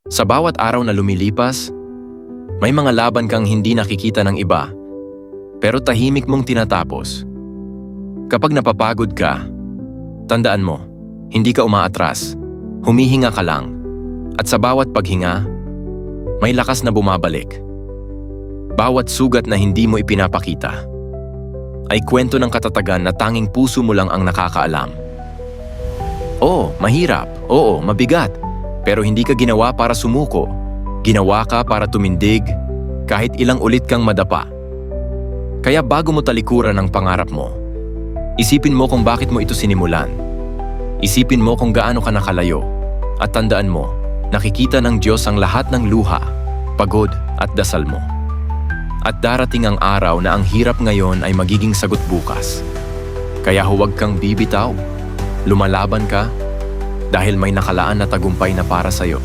Sa bawat araw na lumilipas, may mga laban kang hindi nakikita ng iba, pero tahimik mong tinatapos. Kapag napapagod ka, tandaan mo, hindi ka umaatras, humihinga ka lang, at sa bawat paghinga, may lakas na bumabalik. Bawat sugat na hindi mo ipinapakita ay kwento ng katatagan na tanging puso mo lang ang nakakaalam. Oo, mahirap, oo, mabigat, pero hindi ka ginawa para sumuko. Ginawa ka para tumindig kahit ilang ulit kang madapa. Kaya bago mo talikuran ang pangarap mo, isipin mo kung bakit mo ito sinimulan. Isipin mo kung gaano ka nakalayo. At tandaan mo, nakikita ng Diyos ang lahat ng luha, pagod at dasal mo. At darating ang araw na ang hirap ngayon ay magiging sagot bukas. Kaya huwag kang bibitaw. Lumalaban ka dahil may nakalaan na tagumpay na para sa'yo.